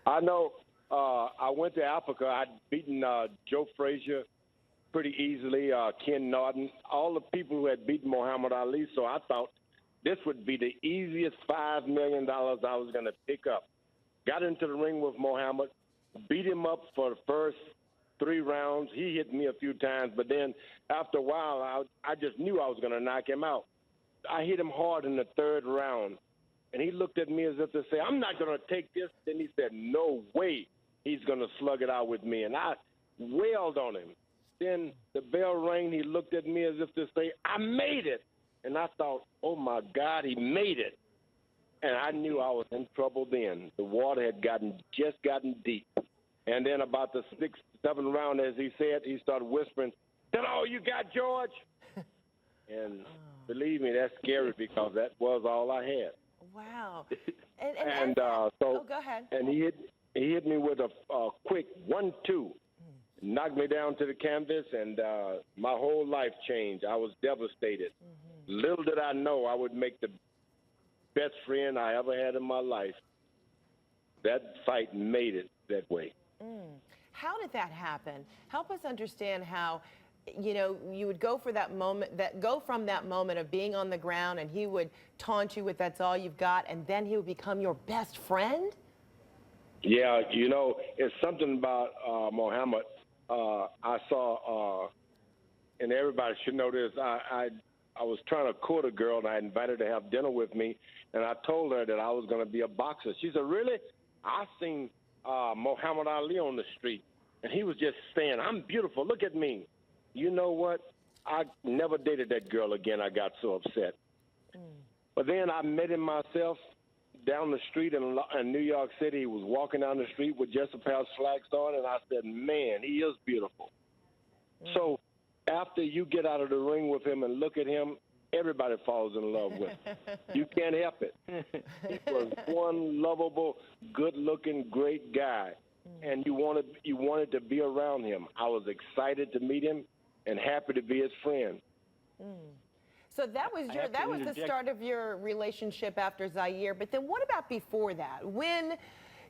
I know. I went to Africa. I'd beaten Joe Frazier pretty easily, Ken Norton, all the people who had beaten Muhammad Ali. So I thought this would be the easiest $5 million I was going to pick up. Got into the ring with Muhammad, beat him up for the first 3 rounds. He hit me a few times, but then after a while, I just knew I was going to knock him out. I hit him hard in the 3rd round, and he looked at me as if to say, I'm not going to take this. Then he said, no way he's going to slug it out with me, and I wailed on him. Then the bell rang. He looked at me as if to say, I made it. And I thought, oh, my God, he made it. And I knew I was in trouble then. The water had just gotten deep. And then about the 6th, 7th round, as he said, he started whispering, "That all you got, George?" And believe me, that's scary because that was all I had. Wow. So go ahead. And he hit me with a quick 1-2. Knocked me down to the canvas, and my whole life changed. I was devastated. Little did I know I would make the best friend I ever had in my life. That fight made it that way. How did that happen? Help us understand how, you would go for that moment, go from that moment of being on the ground, and he would taunt you with "that's all you've got," and then he would become your best friend? Yeah, it's something about Muhammad. I saw, and everybody should know this, I was trying to court a girl, and I invited her to have dinner with me, and I told her that I was going to be a boxer. She said, really? I seen Muhammad Ali on the street, and he was just saying, I'm beautiful, look at me. You know what? I never dated that girl again. I got so upset. But then I met him myself down the street in New York City. He was walking down the street with just a pair of slacks on, and I said, man, he is beautiful. So after you get out of the ring with him and look at him, everybody falls in love with him. You can't help it. He was one lovable, good-looking, great guy, and you wanted to be around him. I was excited to meet him and happy to be his friend. So that was the start of your relationship after Zaire. But then what about before that? When,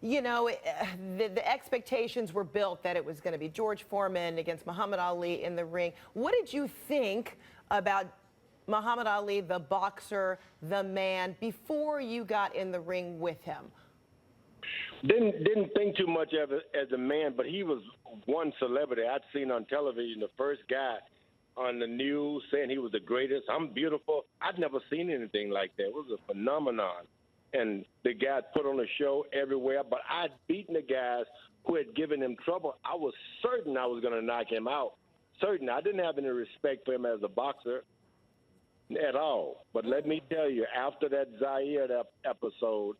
the expectations were built that it was going to be George Foreman against Muhammad Ali in the ring. What did you think about Muhammad Ali, the boxer, the man, before you got in the ring with him? Didn't think too much of it as a man, but he was one celebrity I'd seen on television, the first guy on the news saying he was the greatest. I'm beautiful. I'd never seen anything like that. It was a phenomenon. And the guy put on a show everywhere, but I'd beaten the guys who had given him trouble. I was certain I was going to knock him out. Certain. I didn't have any respect for him as a boxer at all. But let me tell you, after that Zaire episode,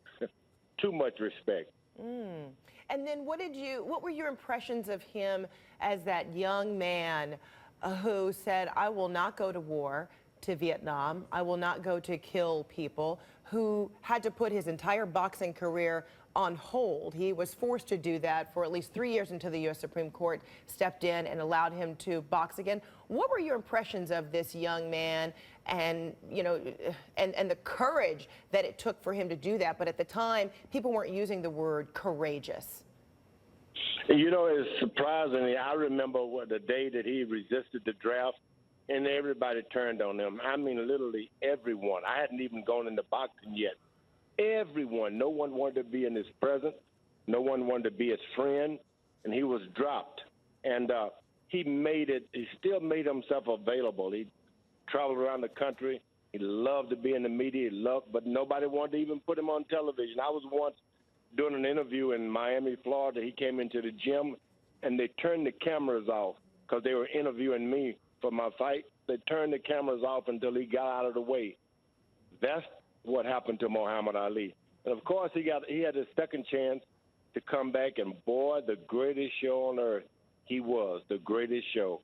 too much respect. And then what were your impressions of him as that young man who said, I will not go to war to Vietnam, I will not go to kill people, who had to put his entire boxing career on hold? He was forced to do that for at least 3 years until the U.S. Supreme Court stepped in and allowed him to box again. What were your impressions of this young man and, and the courage that it took for him to do that? But at the time, people weren't using the word courageous. It's surprising. I remember the day that he resisted the draft, and everybody turned on him. I mean, literally everyone. I hadn't even gone into boxing yet. Everyone. No one wanted to be in his presence. No one wanted to be his friend, and he was dropped. And he still made himself available. He traveled around the country. He loved to be in the media. But nobody wanted to even put him on television. I was once doing an interview in Miami, Florida. He came into the gym, and they turned the cameras off because they were interviewing me for my fight. They turned the cameras off until he got out of the way. That's what happened to Muhammad Ali. And, of course, he had his second chance to come back, and, boy, the greatest show on earth, he was the greatest show.